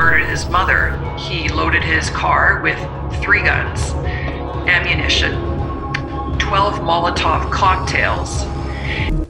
murdered his mother, he loaded his car with 3 guns, ammunition, 12 Molotov cocktails.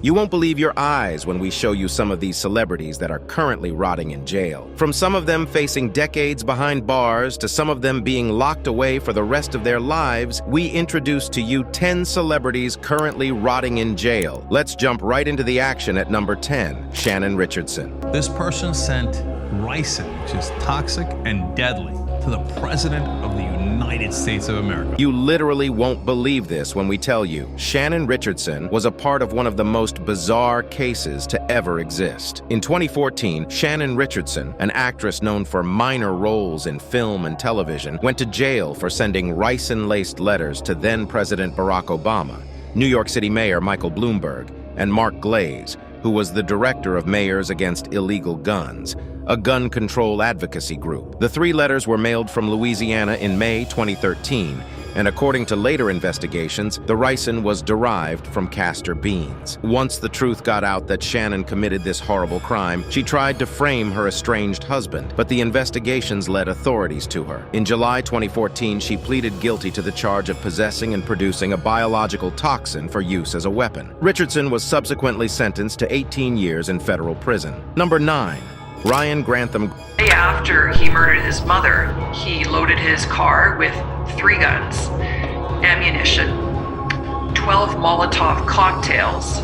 You won't believe your eyes when we show you some of these celebrities that are currently rotting in jail. From some of them facing decades behind bars to some of them being locked away for the rest of their lives, we introduce to you 10 celebrities currently rotting in jail. Let's jump right into the action at number 10, Shannon Richardson. This person sent ricin, which is toxic and deadly, to the President of the United States of America. You literally won't believe this when we tell you Shannon Richardson was a part of one of the most bizarre cases to ever exist. In 2014, Shannon Richardson, an actress known for minor roles in film and television, went to jail for sending ricin-laced letters to then-President Barack Obama, New York City Mayor Michael Bloomberg, and Mark Glaze, who was the director of Mayors Against Illegal Guns, a gun control advocacy group. The 3 letters were mailed from Louisiana in May 2013, and according to later investigations, the ricin was derived from castor beans. Once the truth got out that Shannon committed this horrible crime, she tried to frame her estranged husband, but the investigations led authorities to her. In July 2014, she pleaded guilty to the charge of possessing and producing a biological toxin for use as a weapon. Richardson was subsequently sentenced to 18 years in federal prison. Number 9. Ryan Grantham. After he murdered his mother, he loaded his car with 3 guns, ammunition, 12 Molotov cocktails,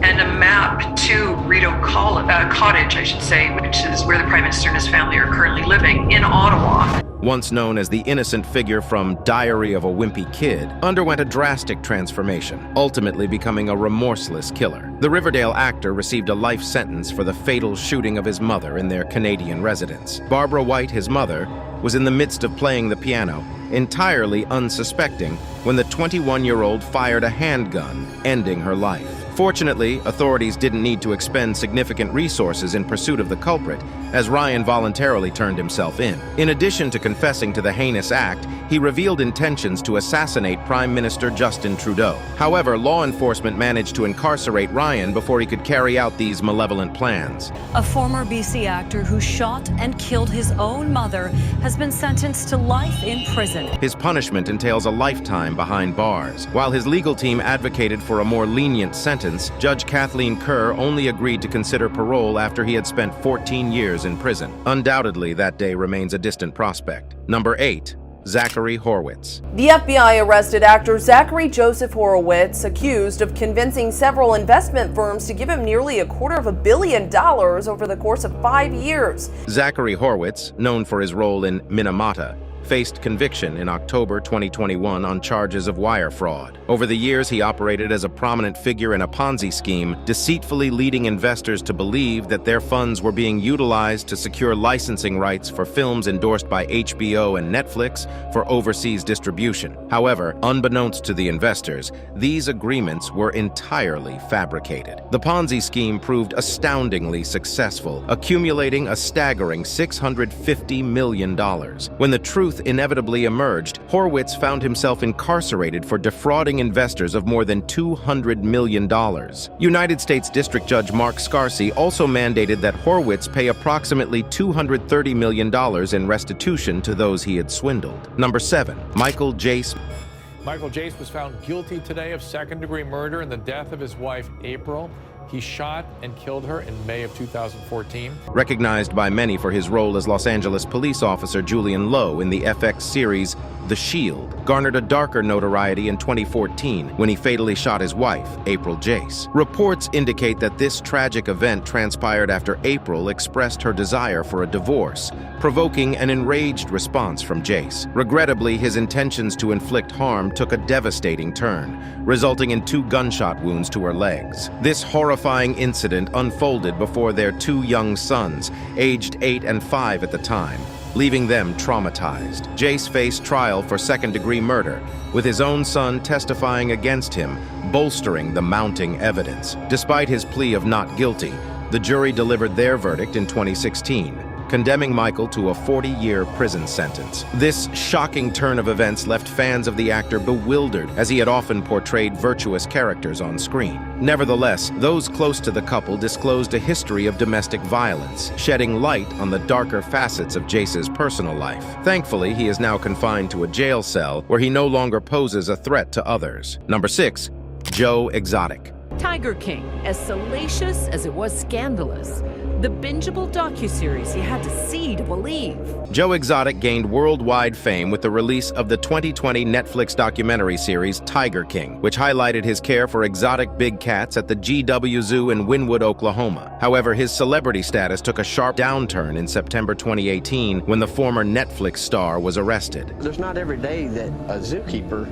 and a map to Rideau Cottage, which is where the Prime Minister and his family are currently living, in Ottawa. Once known as the innocent figure from Diary of a Wimpy Kid, underwent a drastic transformation, ultimately becoming a remorseless killer. The Riverdale actor received a life sentence for the fatal shooting of his mother in their Canadian residence. Barbara White, his mother, was in the midst of playing the piano, entirely unsuspecting, when the 21-year-old fired a handgun, ending her life. Fortunately, authorities didn't need to expend significant resources in pursuit of the culprit, as Ryan voluntarily turned himself in. In addition to confessing to the heinous act, he revealed intentions to assassinate Prime Minister Justin Trudeau. However, law enforcement managed to incarcerate Ryan before he could carry out these malevolent plans. A former BC actor who shot and killed his own mother has been sentenced to life in prison. His punishment entails a lifetime behind bars. While his legal team advocated for a more lenient sentence, Judge Kathleen Kerr only agreed to consider parole after he had spent 14 years in prison. Undoubtedly, that day remains a distant prospect. Number 8. Zachary Horwitz. The FBI arrested actor Zachary Joseph Horwitz, accused of convincing several investment firms to give him nearly $250 million over the course of 5 years. Zachary Horwitz, known for his role in Minamata, faced conviction in October 2021 on charges of wire fraud. Over the years, he operated as a prominent figure in a Ponzi scheme, deceitfully leading investors to believe that their funds were being utilized to secure licensing rights for films endorsed by HBO and Netflix for overseas distribution. However, unbeknownst to the investors, these agreements were entirely fabricated. The Ponzi scheme proved astoundingly successful, accumulating a staggering $650 million. When the truth inevitably emerged, Horwitz found himself incarcerated for defrauding investors of more than $200 million. United States District Judge Mark Scarsi also mandated that Horwitz pay approximately $230 million in restitution to those he had swindled. Number 7. Michael Jace. Michael Jace was found guilty today of second-degree murder in the death of his wife, April. He shot and killed her in May of 2014. Recognized by many for his role as Los Angeles police officer Julian Lowe in the FX series The Shield, garnered a darker notoriety in 2014 when he fatally shot his wife, April Jace. Reports indicate that this tragic event transpired after April expressed her desire for a divorce, provoking an enraged response from Jace. Regrettably, his intentions to inflict harm took a devastating turn, resulting in 2 gunshot wounds to her legs. This horrifying incident unfolded before their 2 young sons, aged 8 and 5 at the time, leaving them traumatized. Jace faced trial for second-degree murder, with his own son testifying against him, bolstering the mounting evidence. Despite his plea of not guilty, the jury delivered their verdict in 2016. condemning Michael to a 40-year prison sentence. This shocking turn of events left fans of the actor bewildered, as he had often portrayed virtuous characters on screen. Nevertheless, those close to the couple disclosed a history of domestic violence, shedding light on the darker facets of Jace's personal life. Thankfully, he is now confined to a jail cell where he no longer poses a threat to others. Number 6. Joe Exotic. Tiger King, as salacious as it was scandalous. The bingeable docuseries you had to see to believe. Joe Exotic gained worldwide fame with the release of the 2020 Netflix documentary series Tiger King, which highlighted his care for exotic big cats at the GW Zoo in Wynwood, Oklahoma. However, his celebrity status took a sharp downturn in September 2018 when the former Netflix star was arrested. There's not every day that a zookeeper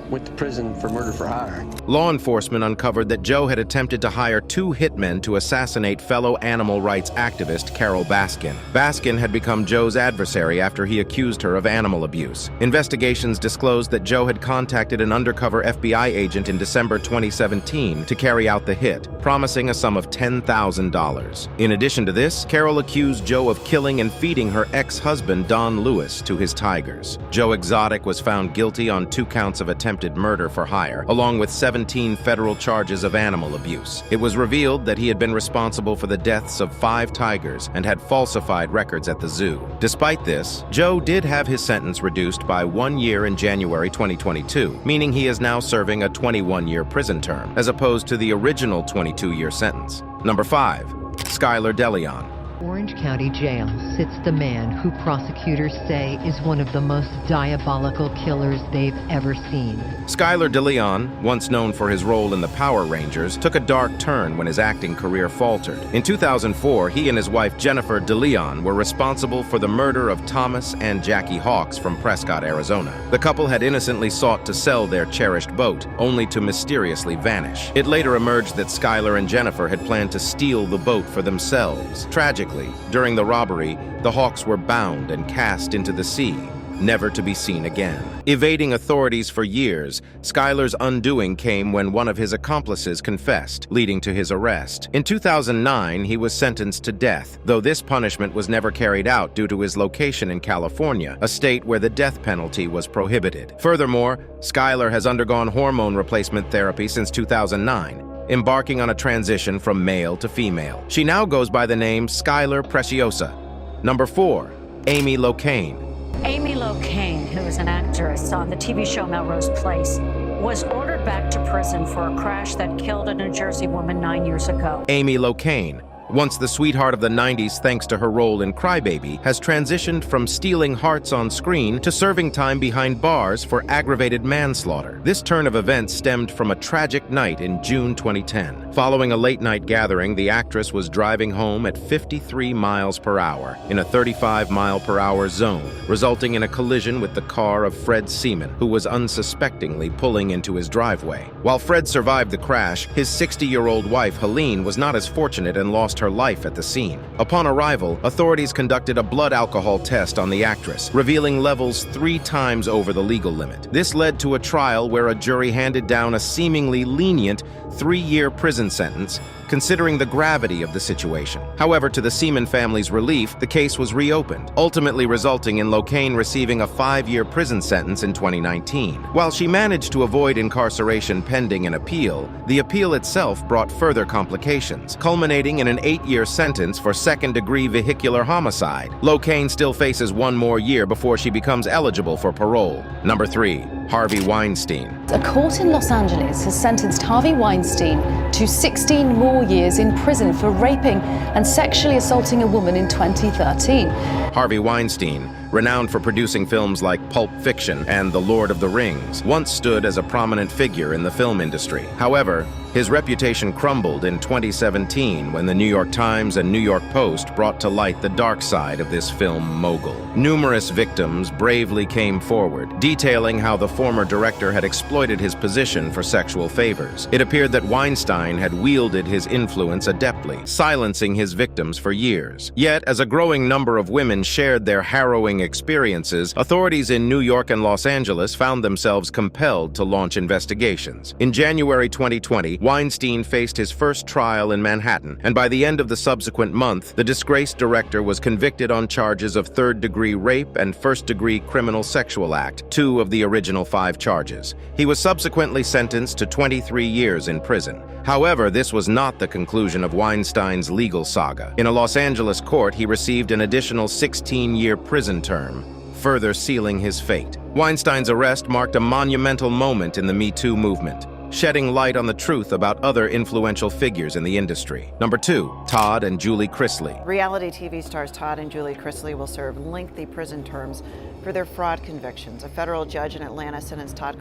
went to prison for murder for hire. Law enforcement uncovered that Joe had attempted to hire 2 hitmen to assassinate fellow animal rights activist Carol Baskin. Baskin had become Joe's adversary after he accused her of animal abuse. Investigations disclosed that Joe had contacted an undercover FBI agent in December 2017 to carry out the hit, promising a sum of $10,000. In addition to this, Carol accused Joe of killing and feeding her ex-husband Don Lewis to his tigers. Joe Exotic was found guilty on 2 counts of attempted murder for hire, along with 17 federal charges of animal abuse. It was revealed that he had been responsible for the deaths of 5 tigers and had falsified records at the zoo. Despite this, Joe did have his sentence reduced by 1 year in January 2022, meaning he is now serving a 21-year prison term, as opposed to the original 22-year sentence. Number 5. Skyler Delon. Orange County Jail sits the man who prosecutors say is one of the most diabolical killers they've ever seen. Skyler Delon, once known for his role in the Power Rangers, took a dark turn when his acting career faltered. In 2004, he and his wife Jennifer DeLeon were responsible for the murder of Thomas and Jackie Hawks from Prescott, Arizona. The couple had innocently sought to sell their cherished boat, only to mysteriously vanish. It later emerged that Skyler and Jennifer had planned to steal the boat for themselves. Tragically, during the robbery, the Hawks were bound and cast into the sea, never to be seen again. Evading authorities for years, Skyler's undoing came when one of his accomplices confessed, leading to his arrest. In 2009, he was sentenced to death, though this punishment was never carried out due to his location in California, a state where the death penalty was prohibited. Furthermore, Skyler has undergone hormone replacement therapy since 2009. Embarking on a transition from male to female. She now goes by the name Skyler Preciosa. Number 4. Amy Locane. Amy Locane, who is an actress on the TV show Melrose Place, was ordered back to prison for a crash that killed a New Jersey woman 9 years ago. Amy Locane, once the sweetheart of the 90s thanks to her role in Crybaby, has transitioned from stealing hearts on screen to serving time behind bars for aggravated manslaughter. This turn of events stemmed from a tragic night in June 2010. Following a late-night gathering, the actress was driving home at 53 miles per hour in a 35-mile-per-hour zone, resulting in a collision with the car of Fred Seaman, who was unsuspectingly pulling into his driveway. While Fred survived the crash, his 60-year-old wife, Helene, was not as fortunate and lost her life at the scene. Upon arrival, authorities conducted a blood alcohol test on the actress, revealing levels 3 times over the legal limit. This led to a trial where a jury handed down a seemingly lenient 3-year prison sentence, considering the gravity of the situation. However, to the Seaman family's relief, the case was reopened, ultimately resulting in Locane receiving a 5-year prison sentence in 2019. While she managed to avoid incarceration pending an appeal, the appeal itself brought further complications, culminating in an 8-year sentence for second-degree vehicular homicide. Locane still faces 1 more year before she becomes eligible for parole. Number 3. Harvey Weinstein. A court in Los Angeles has sentenced Harvey Weinstein to 16 more years in prison for raping and sexually assaulting a woman in 2013. Harvey Weinstein, renowned for producing films like Pulp Fiction and The Lord of the Rings, once stood as a prominent figure in the film industry. However, his reputation crumbled in 2017 when the New York Times and New York Post brought to light the dark side of this film mogul. Numerous victims bravely came forward, detailing how the former director had exploited his position for sexual favors. It appeared that Weinstein had wielded his influence adeptly, silencing his victims for years. Yet, as a growing number of women shared their harrowing experiences, authorities in New York and Los Angeles found themselves compelled to launch investigations. In January 2020, Weinstein faced his first trial in Manhattan, and by the end of the subsequent month, the disgraced director was convicted on charges of third-degree rape and first-degree criminal sexual act, 2 of the original 5 charges. He was subsequently sentenced to 23 years in prison. However, this was not the conclusion of Weinstein's legal saga. In a Los Angeles court, he received an additional 16-year prison term, further sealing his fate. Weinstein's arrest marked a monumental moment in the Me Too movement, shedding light on the truth about other influential figures in the industry. Number 2, Todd and Julie Chrisley. Reality TV stars Todd and Julie Chrisley will serve lengthy prison terms for their fraud convictions. A federal judge in Atlanta sentenced Todd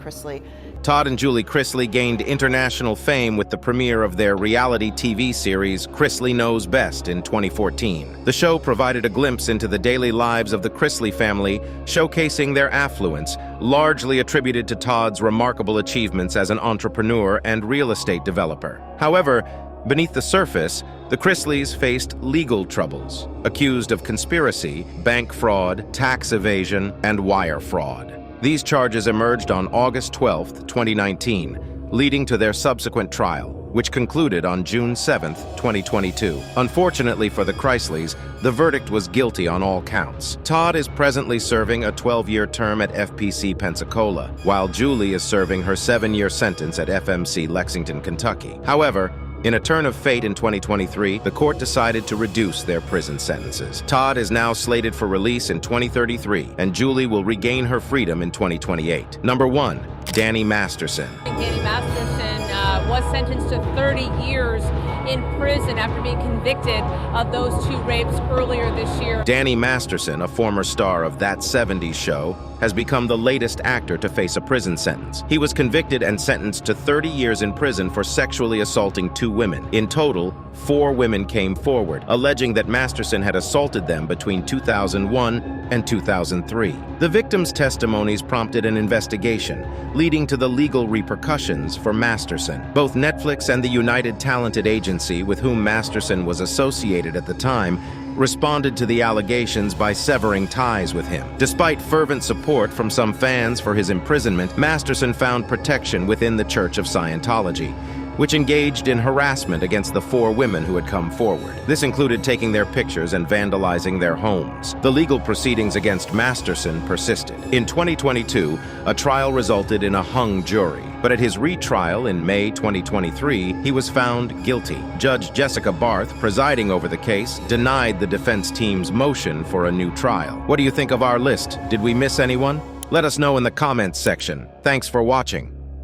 and Julie Chrisley gained international fame with the premiere of their reality TV series Chrisley Knows Best in 2014. The show provided a glimpse into the daily lives of the Chrisley family, showcasing their affluence, largely attributed to Todd's remarkable achievements as an entrepreneur and real estate developer. However, beneath the surface, the Chrisleys faced legal troubles, accused of conspiracy, bank fraud, tax evasion, and wire fraud. These charges emerged on August 12, 2019, leading to their subsequent trial, which concluded on June 7, 2022. Unfortunately for the Chrisleys, the verdict was guilty on all counts. Todd is presently serving a 12-year term at FPC Pensacola, while Julie is serving her 7-year sentence at FMC Lexington, Kentucky. However, in a turn of fate in 2023, the court decided to reduce their prison sentences. Todd is now slated for release in 2033, and Julie will regain her freedom in 2028. Number 1, Danny Masterson. Danny Masterson was sentenced to 30 years in prison after being convicted of those 2 rapes earlier this year. Danny Masterson, a former star of That 70s Show, has become the latest actor to face a prison sentence. He was convicted and sentenced to 30 years in prison for sexually assaulting 2 women. In total, 4 women came forward, alleging that Masterson had assaulted them between 2001 and 2003. The victims' testimonies prompted an investigation, leading to the legal repercussions for Masterson. Both Netflix and the United Talented Agency, with whom Masterson was associated at the time, responded to the allegations by severing ties with him. Despite fervent support from some fans for his imprisonment, Masterson found protection within the Church of Scientology, which engaged in harassment against the 4 women who had come forward. This included taking their pictures and vandalizing their homes. The legal proceedings against Masterson persisted. In 2022, a trial resulted in a hung jury, but at his retrial in May 2023, he was found guilty. Judge Jessica Barth, presiding over the case, denied the defense team's motion for a new trial. What do you think of our list? Did we miss anyone? Let us know in the comments section. Thanks for watching.